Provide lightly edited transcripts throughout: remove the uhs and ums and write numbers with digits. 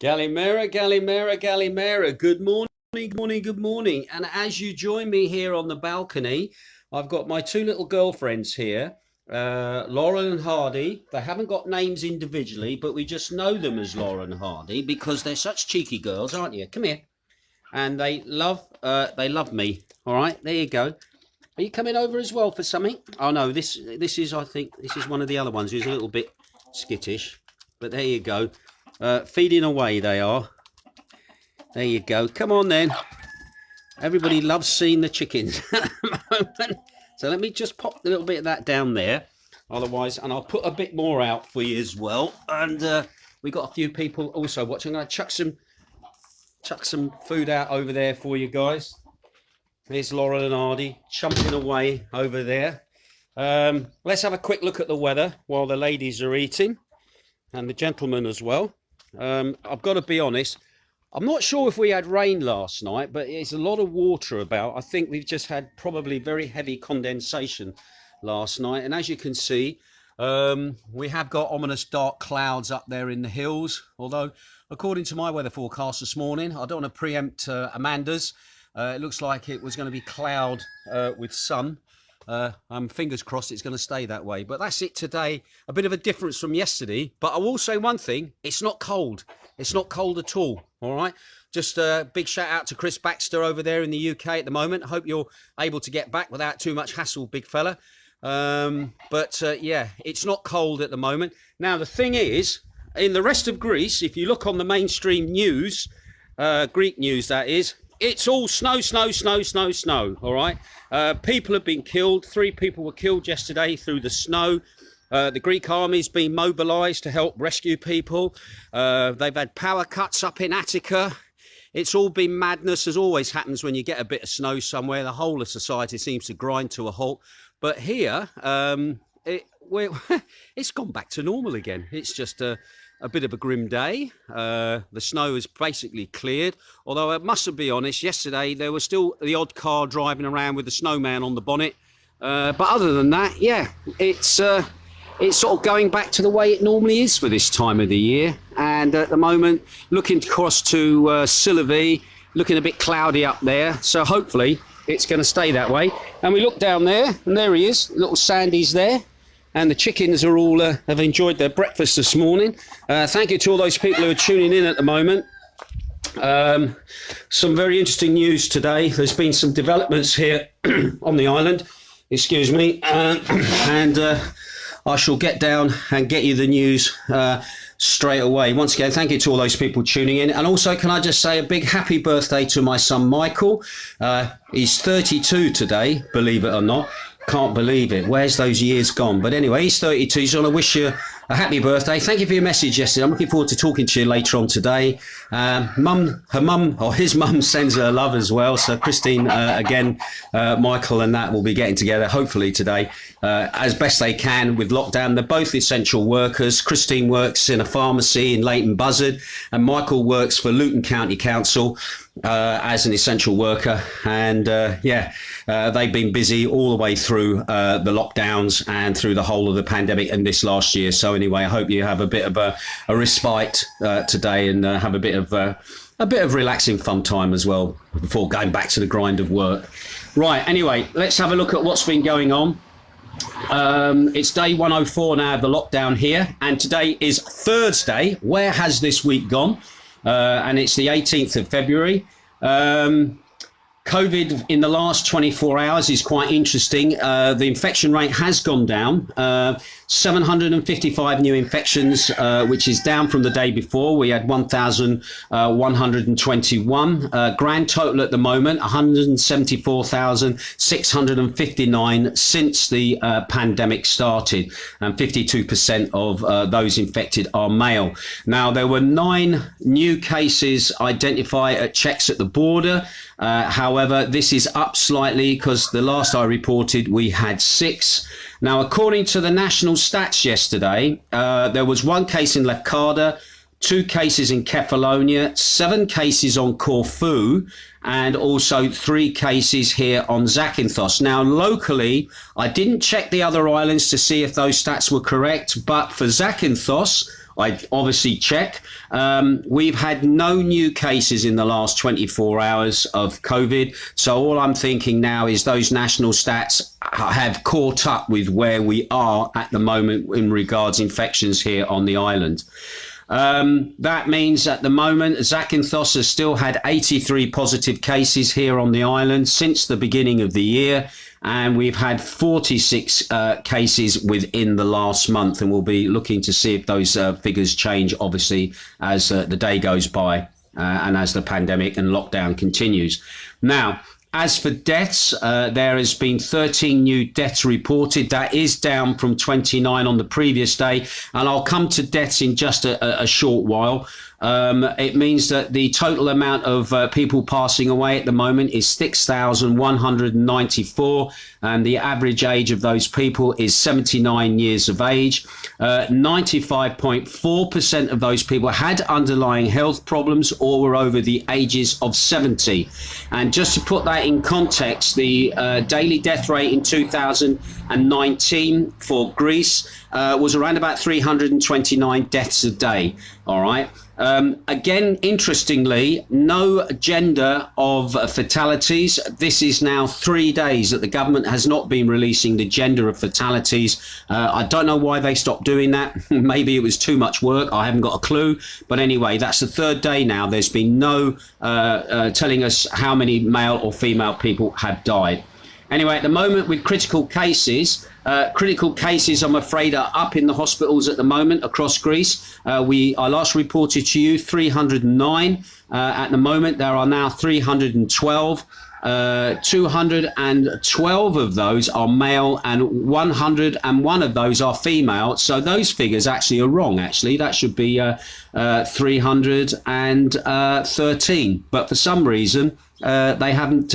Galimera, Galimera, Galimera. Good morning, good morning, good morning. And as you join me here on the balcony, I've got my two little girlfriends here, Lauren and Hardy. They haven't got names individually, but we just know them as Lauren and Hardy because they're such cheeky girls, aren't you? Come here. And they love me. All right, there you go. Are you coming over as well for something? Oh no, this is, I think this is one of the other ones who's a little bit skittish, but there you go. Feeding away they are. There you go. Come on then. Everybody loves seeing the chickens at the moment. So let me just pop a little bit of that down there. Otherwise, and I'll put a bit more out for you as well. And we got a few people also watching. I'm going to chuck some food out over there for you guys. There's Laurel and Hardy chumping away over there. Let's have a quick look at the weather while the ladies are eating. And the gentlemen as well. I've got to be honest, I'm not sure if we had rain last night, but it's a lot of water about. I think we've just had probably very heavy condensation last night. And as you can see, we have got ominous dark clouds up there in the hills. Although, according to my weather forecast this morning, I don't want to preempt Amanda's. It looks like it was going to be cloud with sun. Fingers crossed it's going to stay that way. But that's it today. A bit of a difference from yesterday. But I will say one thing. It's not cold. It's not cold at all. All right. Just a big shout out to Chris Baxter over there in the UK at the moment. I hope you're able to get back without too much hassle, big fella. Yeah, it's not cold at the moment. Now, the thing is, in the rest of Greece, if you look on the mainstream news, Greek news that is, it's all snow, snow, snow, snow, snow, all right? People have been killed. 3 people were killed yesterday through the snow. The Greek army's been mobilised to help rescue people. They've had power cuts up in Attica. It's all been madness, as always happens when you get a bit of snow somewhere. The whole of society seems to grind to a halt. But here, it's gone back to normal again. It's just a bit of a grim day. The snow is basically cleared. Although I must be honest, yesterday there was still the odd car driving around with the snowman on the bonnet. But other than that, yeah, it's sort of going back to the way it normally is for this time of the year. And at the moment, looking across to Sillavi, looking a bit cloudy up there. So hopefully it's going to stay that way. And we look down there, and there he is, little Sandy's there. And the chickens are all have enjoyed their breakfast this morning. Thank you to all those people who are tuning in at the moment. Some very interesting news today. There's been some developments here on the island. Excuse me. And I shall get down and get you the news straight away. Once again, thank you to all those people tuning in. And also, can I just say a big happy birthday to my son, Michael. He's 32 today, believe it or not. Can't believe it. Where's those years gone? But anyway, he's 32, so I want to wish you a happy birthday. Thank you for your message yesterday. I'm looking forward to talking to you later on today. His mum sends her love as well. So Christine, again, Michael and that will be getting together hopefully today as best they can with lockdown. They're both essential workers. Christine works in a pharmacy in Leighton Buzzard and Michael works for Luton County Council as an essential worker. And they've been busy all the way through the lockdowns and through the whole of the pandemic and this last year. So anyway, I hope you have a bit of a respite today and have a bit of relaxing fun time as well before going back to the grind of work. Right, anyway, let's have a look at what's been going on. It's day 104 now of the lockdown here, and today is Thursday. Where has this week gone? And it's the 18th of February. COVID in the last 24 hours is quite interesting. The infection rate has gone down. 755 new infections, which is down from the day before. We had 1,121. Grand total at the moment, 174,659 since the pandemic started. And 52% of those infected are male. Now, there were 9 new cases identified at checks at the border. However, this is up slightly because the last I reported, we had 6. Now, according to the national stats yesterday, there was 1 case in Macardo, 2 cases in Kefalonia, 7 cases on Corfu, and also 3 cases here on Zakynthos. Now, locally, I didn't check the other islands to see if those stats were correct, but for Zakynthos, I obviously check. We've had no new cases in the last 24 hours of COVID. So all I'm thinking now is those national stats have caught up with where we are at the moment in regards infections here on the island. That means at the moment, Zakynthos has still had 83 positive cases here on the island since the beginning of the year. And we've had 46 cases within the last month. And we'll be looking to see if those figures change, obviously, as the day goes by and as the pandemic and lockdown continues. Now, as for deaths, there has been 13 new deaths reported. That is down from 29 on the previous day. And I'll come to deaths in just a short while. It means that the total amount of people passing away at the moment is 6,194, and the average age of those people is 79 years of age. 95.4% of those people had underlying health problems or were over the ages of 70. And just to put that in context, the daily death rate in 2019 for Greece was around about 329 deaths a day. All right. Again, interestingly, no gender of fatalities. This is now 3 days that the government has not been releasing the gender of fatalities. I don't know why they stopped doing that. Maybe it was too much work. I haven't got a clue. But anyway, that's the third day now. There's been no telling us how many male or female people have died. Anyway, at the moment with critical cases, I'm afraid, are up in the hospitals at the moment across Greece. I last reported to you 309. At the moment, there are now 312. 212 of those are male and 101 of those are female. So those figures actually are wrong. Actually, that should be 313. But for some reason, they haven't.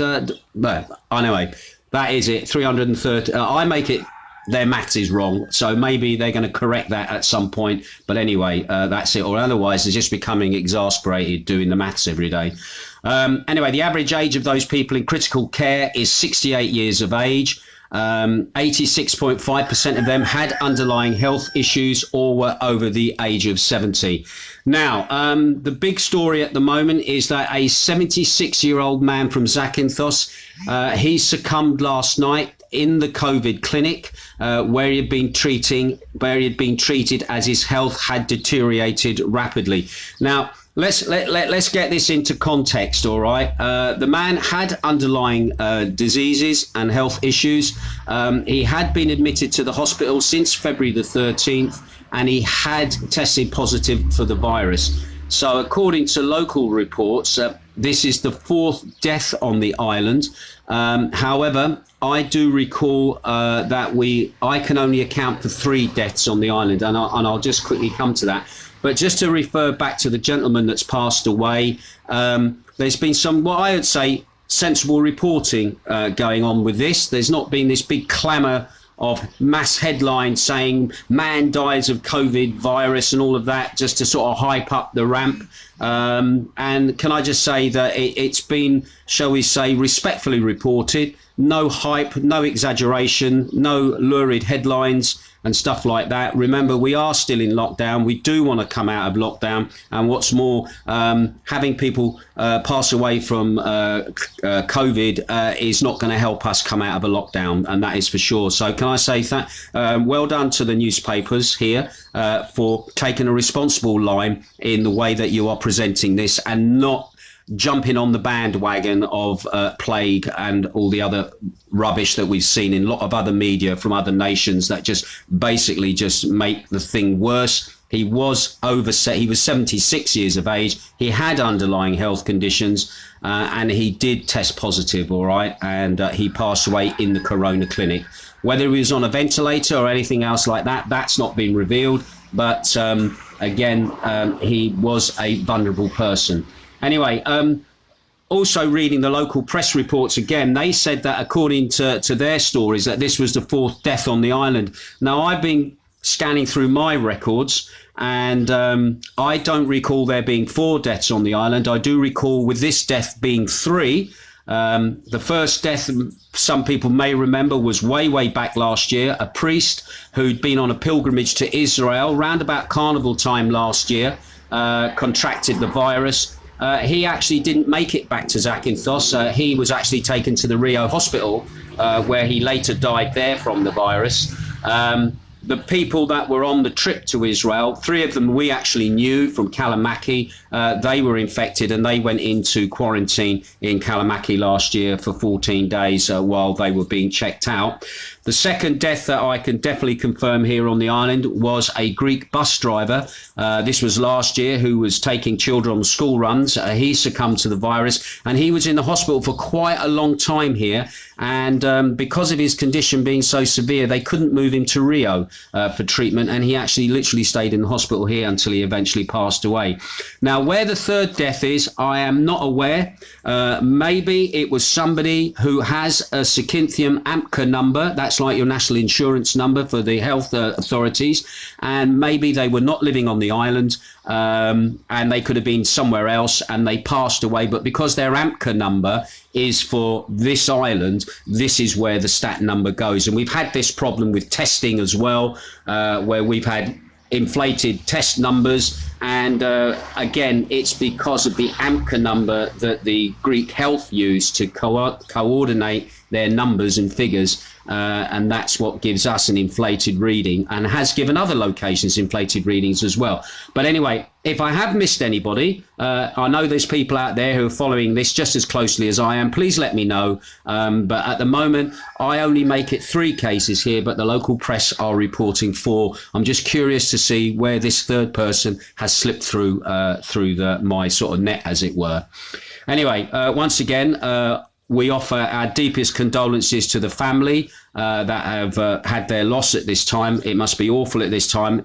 Well, anyway, that is it. 330. I make it. Their maths is wrong, so maybe they're going to correct that at some point. But anyway, that's it. Or otherwise, they're just becoming exasperated doing the maths every day. Anyway, the average age of those people in critical care is 68 years of age. 86.5% of them had underlying health issues or were over the age of 70. Now, the big story at the moment is that a 76-year-old man from Zakynthos, he succumbed last night in the COVID clinic where he had been treated as his health had deteriorated rapidly. Now, let's get this into context, all right? The man had underlying diseases and health issues. He had been admitted to the hospital since February the 13th, and he had tested positive for the virus. So according to local reports, this is the fourth death on the island. However, I do recall that I can only account for 3 deaths on the island, and I'll just quickly come to that. But just to refer back to the gentleman that's passed away, there's been some, what I would say, sensible reporting going on with this. There's not been this big clamour of mass headlines saying man dies of COVID virus and all of that, just to sort of hype up the ramp. And can I just say that it's been, shall we say, respectfully reported. No hype, no exaggeration, no lurid headlines and stuff like that. Remember, we are still in lockdown. We do want to come out of lockdown. And what's more, having people pass away from COVID is not going to help us come out of a lockdown. And that is for sure. So can I say that well done to the newspapers here for taking a responsible line in the way that you are presenting this and not jumping on the bandwagon of plague and all the other rubbish that we've seen in a lot of other media from other nations that just basically just make the thing worse. He was 76 years of age. He had underlying health conditions and he did test positive, all right, and he passed away in the corona clinic. Whether he was on a ventilator or anything else like that, that's not been revealed. But again, he was a vulnerable person. Anyway, also reading the local press reports again, they said that according to their stories that this was the 4th death on the island. Now, I've been scanning through my records and I don't recall there being 4 deaths on the island. I do recall with this death being 3. The first death, some people may remember, was way back last year. A priest who'd been on a pilgrimage to Israel round about carnival time last year, contracted the virus. He actually didn't make it back to Zakynthos. He was actually taken to the Rio hospital, where he later died there from the virus. The people that were on the trip to Israel, 3 of them we actually knew from Kalamaki. They were infected and they went into quarantine in Kalamaki last year for 14 days while they were being checked out. The second death that I can definitely confirm here on the island was a Greek bus driver. This was last year, who was taking children on school runs. He succumbed to the virus and he was in the hospital for quite a long time here. And because of his condition being so severe, they couldn't move him to Rio for treatment. And he actually literally stayed in the hospital here until he eventually passed away. Now, where the third death is, I am not aware. Maybe it was somebody who has a Zakynthos AMCA number. That's like your national insurance number for the health authorities. And maybe they were not living on the island, and they could have been somewhere else and they passed away. But because their AMCA number is for this island, this is where the stat number goes. And we've had this problem with testing as well, where we've had inflated test numbers. And again, it's because of the AMCA number that the Greek health used to coordinate their numbers and figures. And that's what gives us an inflated reading, and has given other locations inflated readings as well. But anyway, if I have missed anybody, I know there's people out there who are following this just as closely as I am. Please let me know. But at the moment, I only make it 3 cases here, but the local press are reporting 4. I'm just curious to see where this third person has slipped through my sort of net, as it were. Anyway, once again, we offer our deepest condolences to the family that have had their loss at this time. It must be awful at this time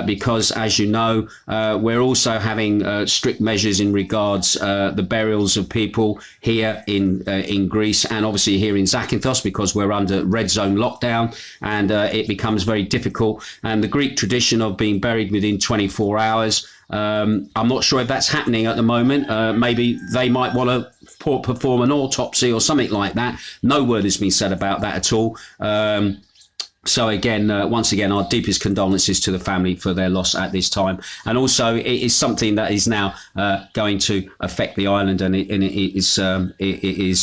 because, as you know, we're also having strict measures in regards the burials of people here in Greece, and obviously here in Zakynthos, because we're under red zone lockdown, and it becomes very difficult. And the Greek tradition of being buried within 24 hours, I'm not sure if that's happening at the moment. Maybe they might want to perform an autopsy or something like that. No word has been said about that at all. So again, once again, our deepest condolences to the family for their loss at this time. And also, it is something that is now going to affect the island, and it is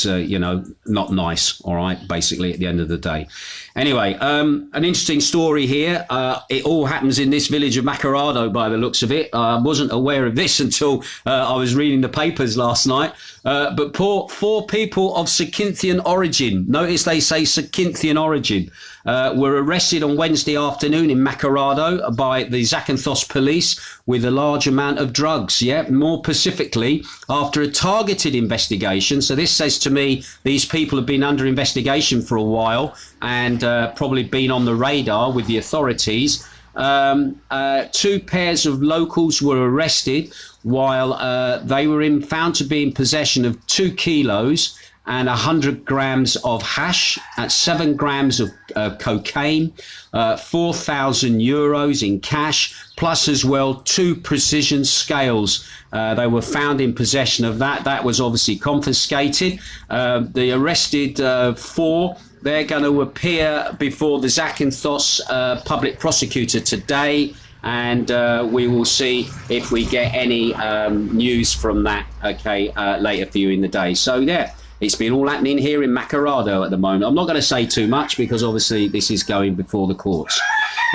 you know, not nice. All right, basically, at the end of the day. Anyway, an interesting story here. It all happens in this village of Macardo, by the looks of it. I wasn't aware of this until I was reading the papers last night. But 4 people of Zakynthian origin, notice they say Zakynthian origin, were arrested on Wednesday afternoon in Macardo by the Zakynthos police with a large amount of drugs. Yeah, more specifically, after a targeted investigation. So this says to me these people have been under investigation for a while and probably been on the radar with the authorities. 2 pairs of locals were arrested while they were found to be in possession of 2 kilos and 100 grams of hash, at 7 grams of cocaine, 4,000 euros in cash, plus as well 2 precision scales. They were found in possession of that. That was obviously confiscated. The arrested 4, they're going to appear before the Zakynthos public prosecutor today, and we will see if we get any news from that, okay, later for you in the day. So yeah, it's been all happening here in Macardo at the moment. I'm not going to say too much because obviously this is going before the courts.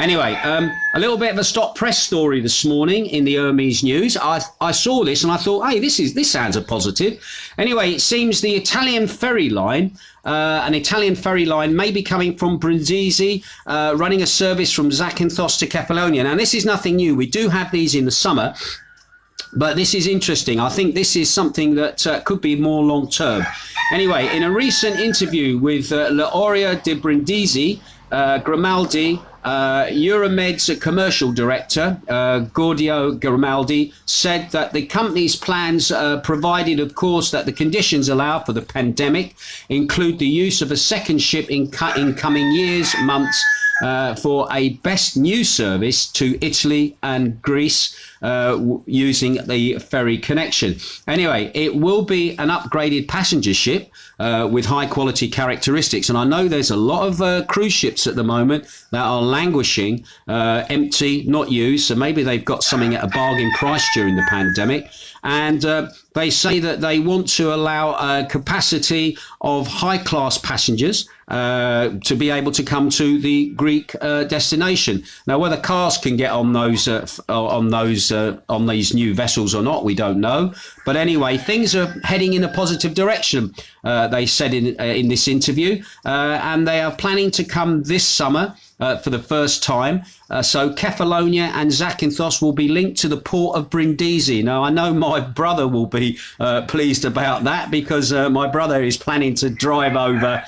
Anyway, a little bit of a stop press story this morning in the Hermes News. I saw this and I thought, hey, this sounds a positive. Anyway, it seems the Italian Ferry Line, an Italian ferry line may be coming from Brindisi, running a service from Zakynthos to Kefalonia. Now, this is nothing new. We do have these in the summer, but this is interesting. I think this is something that could be more long term. Anyway, in a recent interview with L'Oria di Brindisi, Grimaldi, Euromed's commercial director, Gordio Grimaldi, said that the company's plans, provided, of course, that the conditions allow for the pandemic, include the use of a second ship in coming years, months, for a best new service to Italy and Greece using the ferry connection. Anyway, it will be an upgraded passenger ship with high quality characteristics. And I know there's a lot of cruise ships at the moment that are languishing, empty, not used. So maybe they've got something at a bargain price during the pandemic. And they say that they want to allow a capacity of high class passengers to be able to come to the Greek destination. Now, whether cars can get on these new vessels or not, we don't know. But anyway, things are heading in a positive direction. They said in this interview, and they are planning to come this summer. For the first time. So Kefalonia and Zakynthos will be linked to the port of Brindisi. Now, I know my brother will be pleased about that because my brother is planning to drive over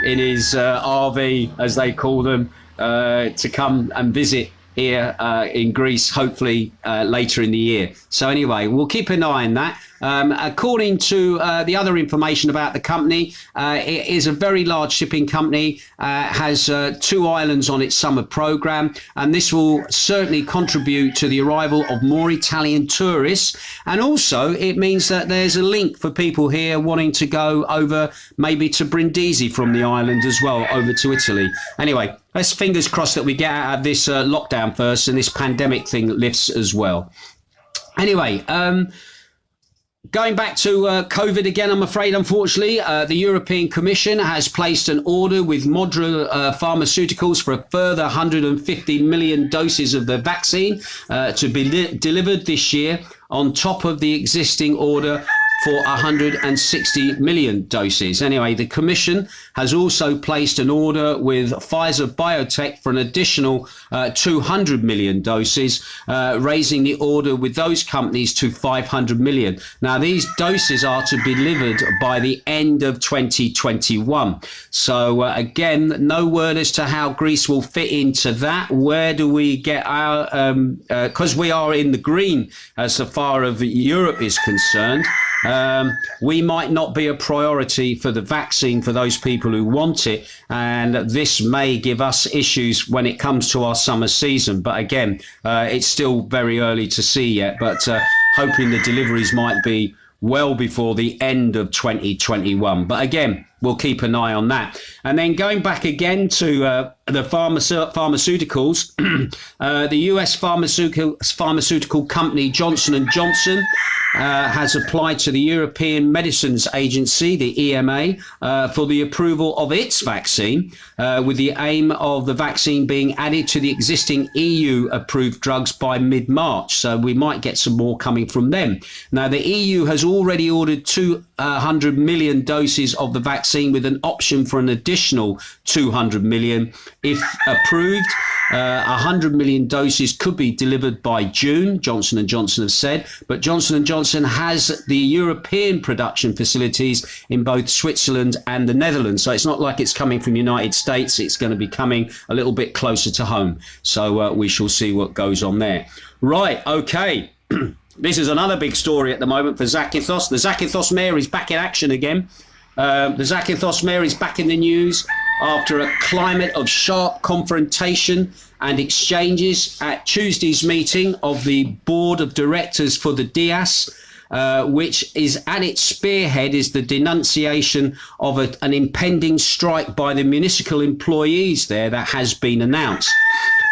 in his RV, as they call them, to come and visit here in Greece, hopefully later in the year. So anyway, we'll keep an eye on that. According to the other information about the company, it is a very large shipping company, has 2 islands on its summer program, and this will certainly contribute to the arrival of more Italian tourists. And also it means that there's a link for people here wanting to go over maybe to Brindisi from the island as well, over to Italy. Anyway, let's fingers crossed that we get out of this lockdown first and this pandemic thing lifts as well. Anyway, going back to COVID again, I'm afraid, unfortunately, the European Commission has placed an order with Moderna Pharmaceuticals for a further 150 million doses of the vaccine to be delivered this year on top of the existing order for 160 million doses. Anyway, the Commission has also placed an order with Pfizer Biotech for an additional 200 million doses, raising the order with those companies to 500 million. Now, these doses are to be delivered by the end of 2021. So again, no word as to how Greece will fit into that. Where do we get our, because we are in the green as far as Europe is concerned, we might not be a priority for the vaccine for those people who want it, and this may give us issues when it comes to our summer season. But again, it's still very early to see yet, but hoping the deliveries might be well before the end of 2021. But again, we'll keep an eye on that. And then going back again to the pharmaceuticals, the US pharmaceutical company Johnson & Johnson has applied to the European Medicines Agency, the EMA, for the approval of its vaccine, with the aim of the vaccine being added to the existing EU-approved drugs by mid-March. So we might get some more coming from them. Now, the EU has already ordered 200 million doses of the vaccine with an option for an additional 200 million if approved. 100 million doses could be delivered by June, Johnson & Johnson has said, but Johnson & Johnson has the European production facilities in both Switzerland and the Netherlands. So it's not like it's coming from the United States. It's going to be coming a little bit closer to home. So we shall see what goes on there. Right, okay. This is another big story at the moment for Zakynthos. The Zakynthos Mayor is back in action again. The Zakynthos Mayor is back in the news after a climate of sharp confrontation and exchanges at Tuesday's meeting of the board of directors for the DEYAZ, which is at its spearhead is the denunciation of an impending strike by the municipal employees there that has been announced.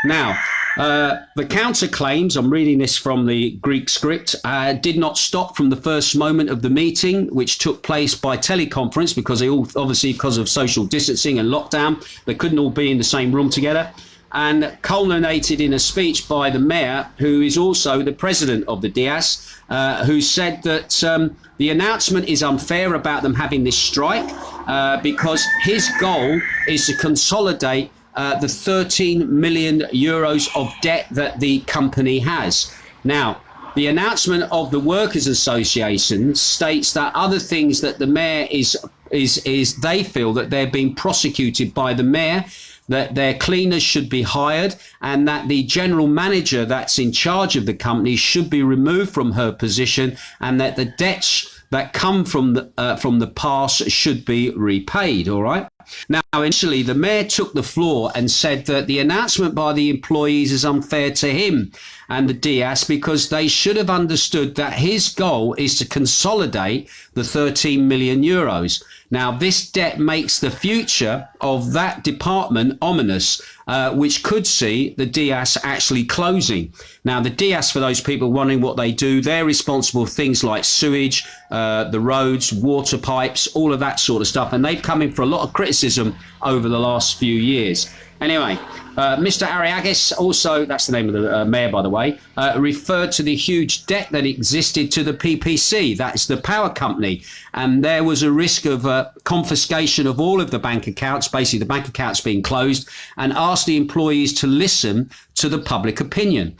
Now, the counterclaims, I'm reading this from the Greek script, did not stop from the first moment of the meeting, which took place by teleconference because they all, obviously because of social distancing and lockdown, they couldn't all be in the same room together, and culminated in a speech by the mayor, who is also the president of the DEYAZ, who said that the announcement is unfair about them having this strike because his goal is to consolidate the 13 million euros of debt that the company has. Now, the announcement of the Workers' Association states that other things that the mayor is they feel that they're being prosecuted by the mayor, that their cleaners should be hired, and that the general manager that's in charge of the company should be removed from her position, and that the debts that come from the past should be repaid. All right. Now, initially, the mayor took the floor and said that the announcement by the employees is unfair to him and the DEYAZ because they should have understood that his goal is to consolidate the 13 million euros. Now, this debt makes the future of that department ominous, which could see the DEYAZ actually closing. Now, the DEYAZ, for those people wondering what they do, they're responsible for things like sewage, the roads, water pipes, all of that sort of stuff. And they've come in for a lot of criticism over the last few years. Anyway, Mr. Ariagis, also, that's the name of the mayor, by the way, referred to the huge debt that existed to the PPC, that's the power company. And there was a risk of confiscation of all of the bank accounts, basically the bank accounts being closed, and asked the employees to listen to the public opinion.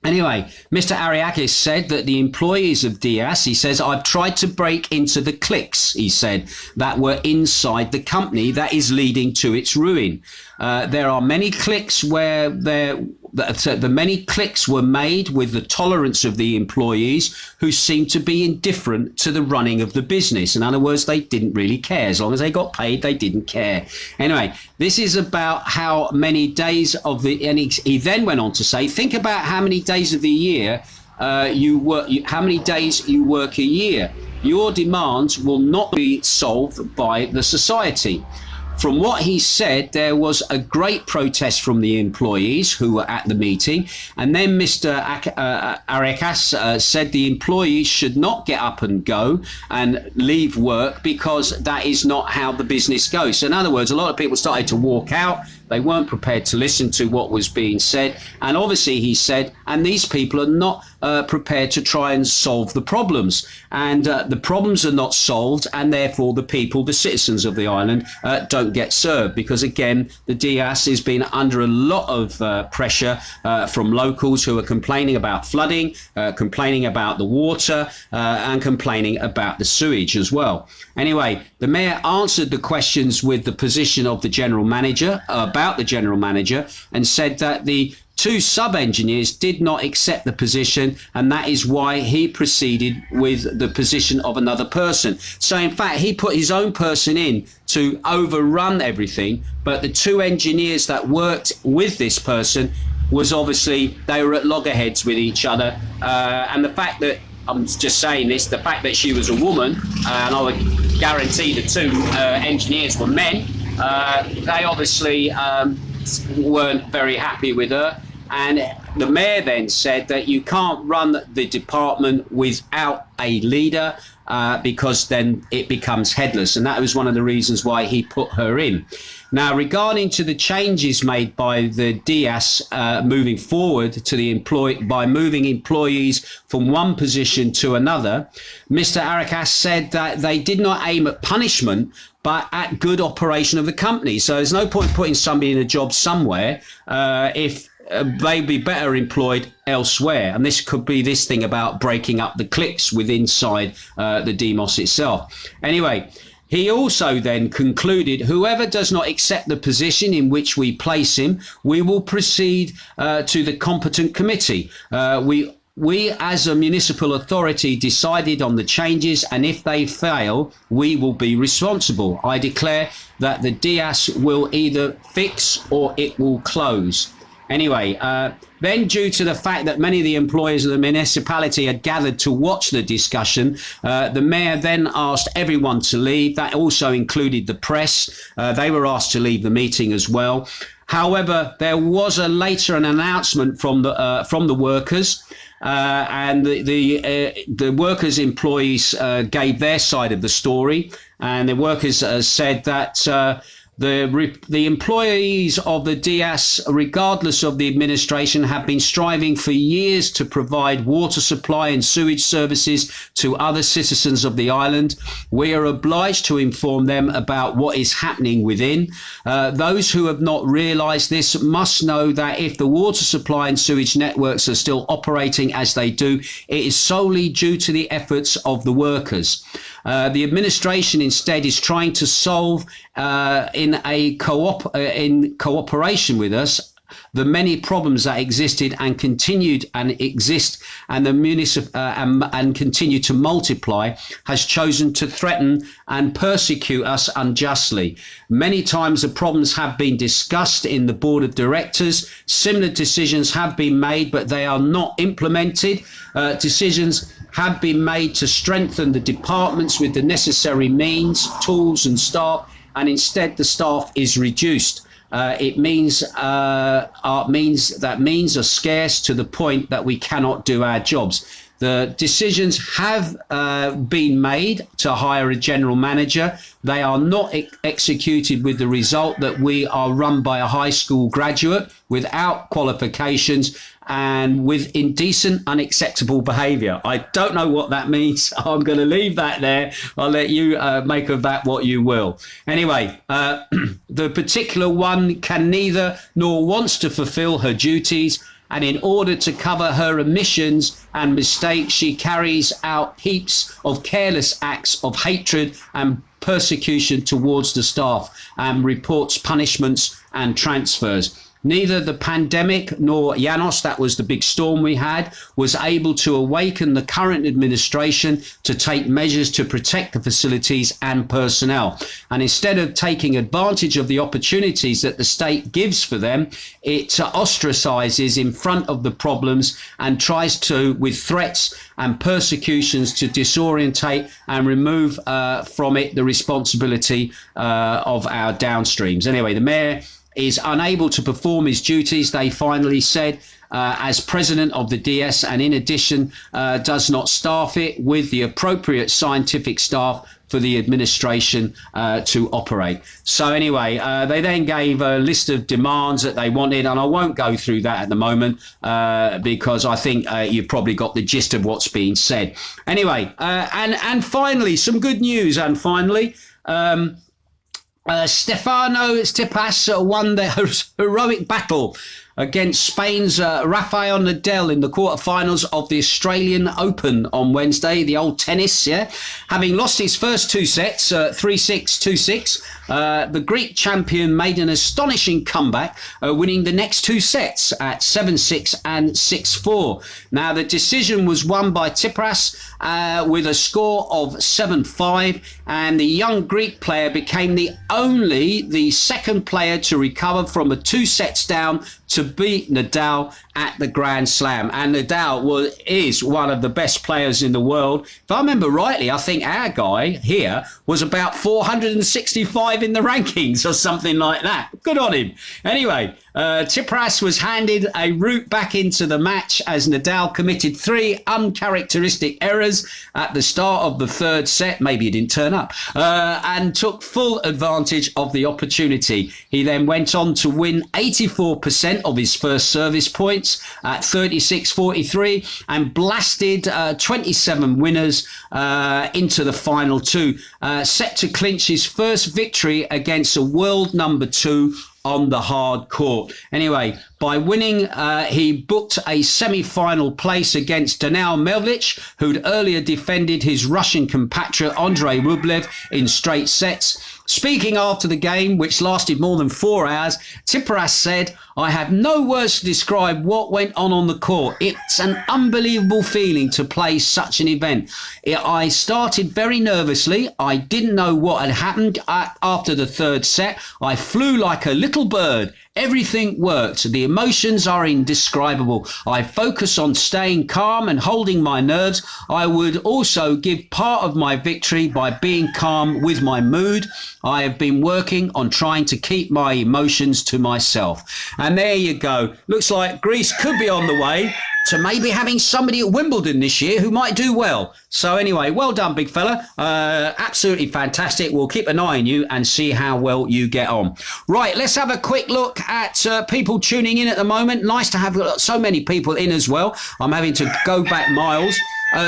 Anyway, Mr. Ariakis said that the employees of DEYAZ, he says, I've tried to break into the cliques, he said, that were inside the company that is leading to its ruin. There are many cliques where the many cliques were made with the tolerance of the employees who seemed to be indifferent to the running of the business. In other words, they didn't really care. As long as they got paid, they didn't care. Anyway, this is about how many days of the, and he then went on to say, think about how many days of the year you work, how many days you work a year. Your demands will not be solved by the society. From what he said, there was a great protest from the employees who were at the meeting. And then Mr. Arekas said the employees should not get up and go and leave work because that is not how the business goes. So in other words, a lot of people started to walk out. They weren't prepared to listen to what was being said. And obviously, he said, and these people are not prepared to try and solve the problems. And the problems are not solved. And therefore, the people, the citizens of the island, don't get served. Because, again, the DEYAZ has been under a lot of pressure from locals who are complaining about flooding, complaining about the water, and complaining about the sewage as well. Anyway, the mayor answered the questions with the position of the general manager, about the general manager, and said that the two sub-engineers did not accept the position, and that is why he proceeded with the position of another person. So in fact, he put his own person in to overrun everything, but the two engineers that worked with this person was obviously, they were at loggerheads with each other. And the fact that, I'm just saying this, the fact that she was a woman, and I would guarantee the two engineers were men, they obviously weren't very happy with her. And the mayor then said that you can't run the department without a leader because then it becomes headless. And that was one of the reasons why he put her in. Now, regarding to the changes made by the DEYAZ moving forward to the by moving employees from one position to another, Mr. Arakas said that they did not aim at punishment, but at good operation of the company. So there's no point putting somebody in a job somewhere if they'd be better employed elsewhere. And this could be this thing about breaking up the cliques inside the demos itself. Anyway, he also then concluded, whoever does not accept the position in which we place him, we will proceed to the competent committee. We as a municipal authority decided on the changes, and if they fail, we will be responsible. I declare that the DEYAZ will either fix or it will close. Anyway, then due to the fact that many of the employers of the municipality had gathered to watch the discussion, the mayor then asked everyone to leave. That also included the press. They were asked to leave the meeting as well. However, there was later an announcement from the workers, and the workers' employees gave their side of the story, and the workers said that the employees of the DEYAZ, regardless of the administration, have been striving for years to provide water supply and sewage services to other citizens of the island. We are obliged to inform them about what is happening within. Those who have not realised this must know that if the water supply and sewage networks are still operating as they do, it is solely due to the efforts of the workers. The administration instead is trying to solve in cooperation with us the many problems that existed and continued and exist and the and continue to multiply, has chosen to threaten and persecute us unjustly. Many times the problems have been discussed in the board of directors. Similar decisions have been made, but they are not implemented. Decisions have been made to strengthen the departments with the necessary means, tools and staff, and instead the staff is reduced. It means means are scarce to the point that we cannot do our jobs. The decisions have been made to hire a general manager. They are not executed, with the result that we are run by a high school graduate without qualifications and with indecent, unacceptable behaviour. I don't know what that means. I'm going to leave that there. I'll let you make of that what you will. Anyway, the particular one can neither nor wants to fulfil her duties, and in order to cover her omissions and mistakes, she carries out heaps of careless acts of hatred and persecution towards the staff and reports punishments and transfers. Neither the pandemic nor Janos, that was the big storm we had, was able to awaken the current administration to take measures to protect the facilities and personnel. And instead of taking advantage of the opportunities that the state gives for them, it ostracizes in front of the problems and tries to, with threats and persecutions, to disorientate and remove from it the responsibility of our downstreams. Anyway, the mayor is unable to perform his duties, they finally said, as president of the DS, and in addition does not staff it with the appropriate scientific staff for the administration to operate. So anyway, they then gave a list of demands that they wanted, and I won't go through that at the moment because I think you've probably got the gist of what's being said. Anyway, and finally, some good news, and finally, Stefano Tsitsipas won the heroic battle against Spain's Rafael Nadal in the quarterfinals of the Australian Open on Wednesday, the old tennis, yeah. Having lost his first two sets, 3-6, 2-6, the Greek champion made an astonishing comeback, winning the next two sets at 7-6 and 6-4. Now, the decision was won by Tsitsipas with a score of 7-5, and the young Greek player became the second player to recover from a 2 sets down to beat Nadal at the Grand Slam. And Nadal is one of the best players in the world. If I remember rightly, I think our guy here was about 465 in the rankings or something like that. Good on him. Anyway, Tsitsipas was handed a route back into the match as Nadal committed 3 uncharacteristic errors at the start of the third set. Maybe he didn't turn up, and took full advantage of the opportunity. He then went on to win 84% of his first service points at 36-43 and blasted 27 winners into the final two, set to clinch his first victory against a world number 2 on the hard court. Anyway, by winning, he booked a semi-final place against Daniil Medvedev, who'd earlier defended his Russian compatriot Andrei Rublev in straight sets. Speaking after the game, which lasted more than 4 hours, Tsitsipas said, "I have no words to describe what went on the court. It's an unbelievable feeling to play such an event. I started very nervously. I didn't know what had happened after the third set. I flew like a little bird. Everything worked. The emotions are indescribable. I focus on staying calm and holding my nerves. I would also give part of my victory by being calm with my mood. I have been working on trying to keep my emotions to myself." And there you go. Looks like Greece could be on the way to maybe having somebody at Wimbledon this year who might do well. So anyway, well done, big fella. Absolutely fantastic. We'll keep an eye on you and see how well you get on. Right, let's have a quick look at people tuning in at the moment. Nice to have so many people in as well. I'm having to go back miles.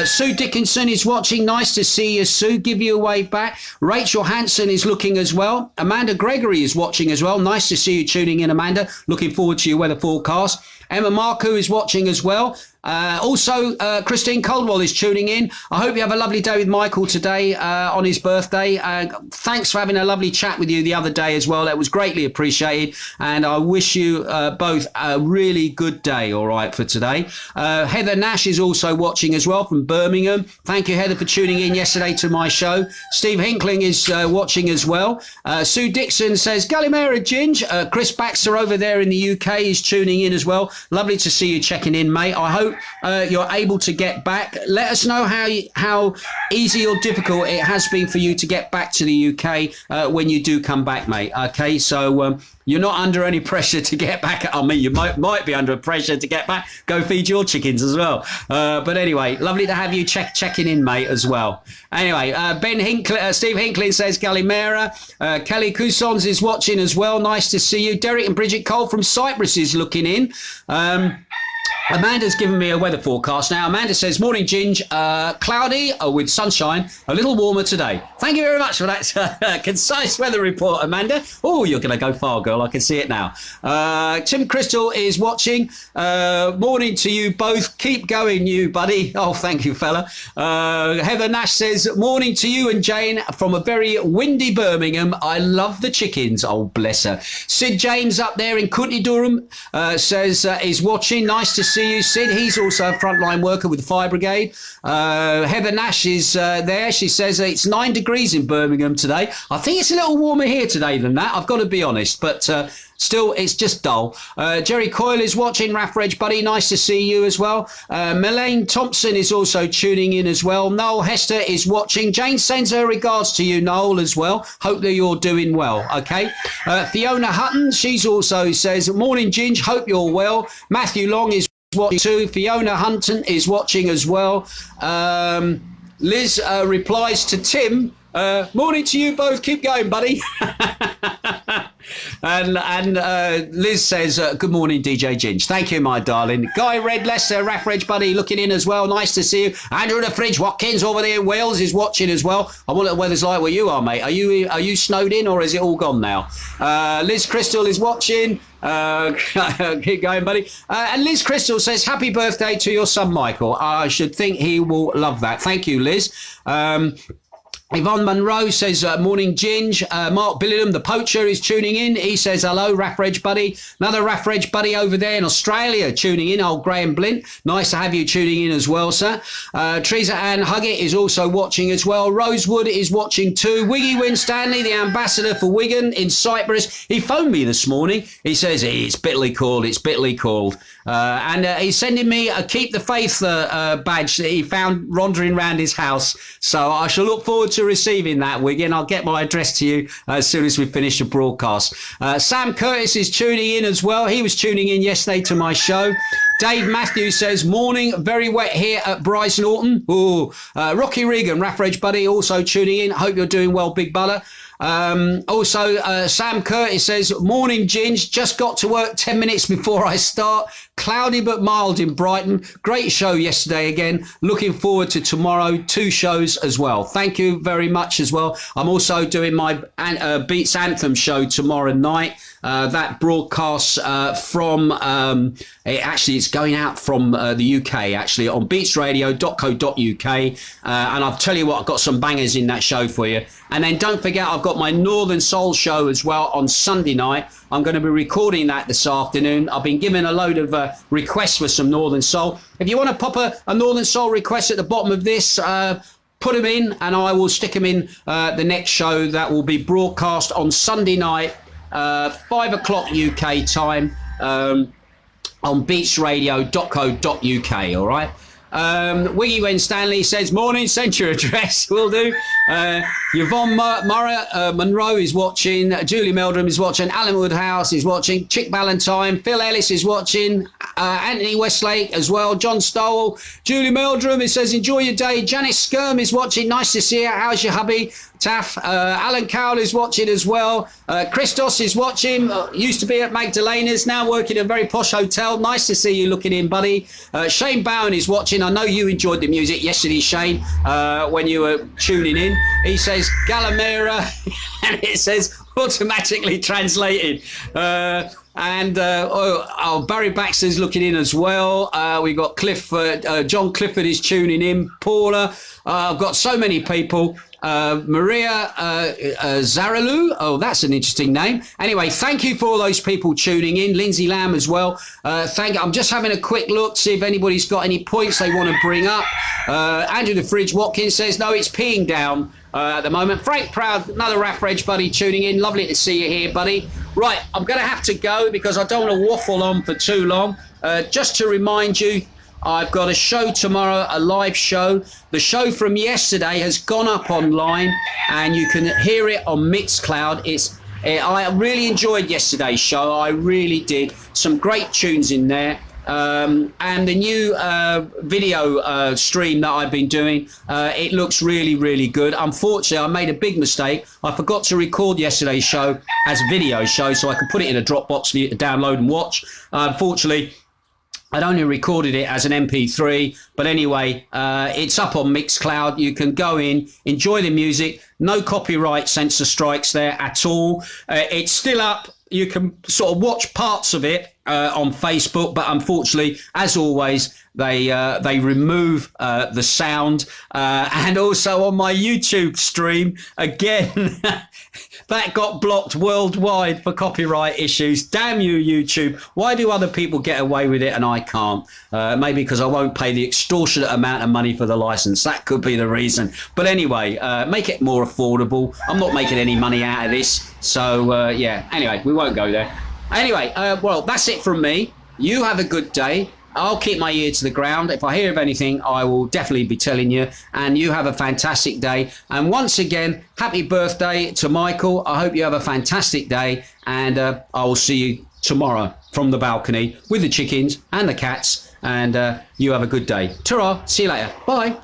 Sue Dickinson is watching. Nice to see you, Sue. Give you a wave back. Rachel Hanson is looking as well. Amanda Gregory is watching as well. Nice to see you tuning in, Amanda. Looking forward to your weather forecast. Emma Marku is watching as well. Also, Christine Coldwell is tuning in. I hope you have a lovely day with Michael today on his birthday. Thanks for having a lovely chat with you the other day as well. That was greatly appreciated. And I wish you both a really good day, all right, for today. Heather Nash is also watching as well from Birmingham. Thank you, Heather, for tuning in yesterday to my show. Steve Hinkling is watching as well. Sue Dixon says, Galimera Ginge. Chris Baxter over there in the UK is tuning in as well. Lovely to see you checking in, mate. I hope you're able to get back. Let us know how easy or difficult it has been for you to get back to the UK when you do come back, mate. Okay, so you're not under any pressure to get back. I mean, you might be under pressure to get back. Go feed your chickens as well. But anyway, lovely to have you checking in, mate, as well. Anyway, Steve Hinkling says Galimera. Kelly Cousons is watching as well. Nice to see you. Derek and Bridget Cole from Cyprus is looking in. Amanda's given me a weather forecast now. Amanda says, morning, Ginge. Cloudy with sunshine, a little warmer today. Thank you very much for that concise weather report, Amanda. Oh, you're going to go far, girl. I can see it now. Tim Crystal is watching. Morning to you both. Keep going, you buddy. Oh, thank you, fella. Heather Nash says, morning to you and Jane from a very windy Birmingham. I love the chickens. Oh, bless her. Sid James up there in County Durham says, is watching. Nice to see you, Sid. He's also a frontline worker with the fire brigade. Heather Nash is there. She says it's 9 degrees in Birmingham today. I think it's a little warmer here today than that, I've got to be honest, but still, it's just dull. Jerry Coyle is watching. Raf Reg Buddy, nice to see you as well. Melaine Thompson is also tuning in as well. Noel Hester is watching. Jane sends her regards to you, Noel, as well. Hope that you're doing well, okay? Fiona Hutton, she's also says, morning, Ginge, hope you're well. Matthew Long is watching too. Fiona Hunton is watching as well. Liz replies to Tim, morning to you both, keep going, buddy. And Liz says, good morning, DJ Ginge. Thank you, my darling. Guy Red Lester, Raf Reg Buddy, looking in as well. Nice to see you. Andrew the Fridge Watkins over there in Wales is watching as well. I wonder what the weather's like where you are, mate. Are you snowed in or is it all gone now? Liz Crystal is watching. Keep going, buddy. And Liz Crystal says, happy birthday to your son, Michael. I should think he will love that. Thank you, Liz. Yvonne Monroe says, morning, Ginge. Mark Billingham, the poacher, is tuning in. He says, hello, Raf Reg Buddy. Another Raf Reg Buddy over there in Australia tuning in, old Graham Blint. Nice to have you tuning in as well, sir. Teresa Ann Huggett is also watching as well. Rosewood is watching too. Wiggy Winstanley, the ambassador for Wigan in Cyprus. He phoned me this morning. He says, it's bitterly cold, it's bitterly cold. And he's sending me a Keep the Faith badge that he found wandering around his house. So I shall look forward to receiving that, Wigan. I'll get my address to you as soon as we finish the broadcast. Sam Curtis is tuning in as well. He was tuning in yesterday to my show. Dave Matthews says, morning, very wet here at Bryce Norton. Ooh. Rocky Regan, Raf Reg Buddy, also tuning in. Hope you're doing well, Big Butter. Also, Sam Curtis says, morning, Ginge. Just got to work 10 minutes before I start. Cloudy but mild in Brighton. Great show yesterday again. Looking forward to tomorrow. 2 shows as well. Thank you very much as well. I'm also doing my Beats Anthem show tomorrow night. That broadcasts from, it's going out from the UK, actually, on beatsradio.co.uk. And I'll tell you what, I've got some bangers in that show for you. And then don't forget, I've got my Northern Soul show as well on Sunday night. I'm going to be recording that this afternoon. I've been given a load of requests for some Northern Soul. If you want to pop a Northern Soul request at the bottom of this, put them in and I will stick them in the next show that will be broadcast on Sunday night, 5 o'clock UK time, on beatsradio.co.uk, all right? Wiggy Winstanley says, morning, send your address. Will do. Yvonne Monroe is watching. Julie Meldrum is watching. Alan Woodhouse is watching. Chick Ballantyne. Phil Ellis is watching. Anthony Westlake as well. John Stowell. Julie Meldrum, it says, enjoy your day. Janice Skirm is watching. Nice to see you. How's your hubby? Taff. Alan Cowell is watching as well. Christos is watching. Used to be at Magdalena's, now working at a very posh hotel. Nice to see you looking in, buddy. Shane Bowen is watching. I know you enjoyed the music yesterday, Shane, when you were tuning in. He says Galimera, and it says automatically translated. And Barry Baxter's looking in as well. We got Clifford, John Clifford is tuning in. Paula, I've got so many people. Maria Zaralu. Oh, that's an interesting name. Anyway, thank you for all those people tuning in. Lindsay Lamb as well. I'm just having a quick look, see if anybody's got any points they want to bring up. Andrew the Fridge Watkins says, no, it's peeing down at the moment. Frank Proud, another Raffridge buddy tuning in. Lovely to see you here, buddy. Right, I'm going to have to go because I don't want to waffle on for too long. Just to remind you, I've got a show tomorrow, a live show. The show from yesterday has gone up online and you can hear it on Mixcloud. I really enjoyed yesterday's show. I really did. Some great tunes in there. And the new video stream that I've been doing, it looks really, really good. Unfortunately, I made a big mistake. I forgot to record yesterday's show as a video show so I could put it in a Dropbox for you to download and watch. Unfortunately, I'd only recorded it as an MP3, but anyway, it's up on Mixcloud. You can go in, enjoy the music. No copyright censor strikes there at all. It's still up. You can sort of watch parts of it on Facebook, but unfortunately, as always, they remove the sound. And also on my YouTube stream, again, that got blocked worldwide for copyright issues. Damn you, YouTube. Why do other people get away with it and I can't? Maybe because I won't pay the extortionate amount of money for the license. That could be the reason. But anyway, make it more affordable. I'm not making any money out of this. So, yeah. Anyway, we won't go there. Anyway, well, that's it from me. You have a good day. I'll keep my ear to the ground. If I hear of anything, I will definitely be telling you. And you have a fantastic day. And once again, happy birthday to Michael. I hope you have a fantastic day. And I will see you tomorrow from the balcony with the chickens and the cats. And you have a good day. Ta-ra. See you later. Bye.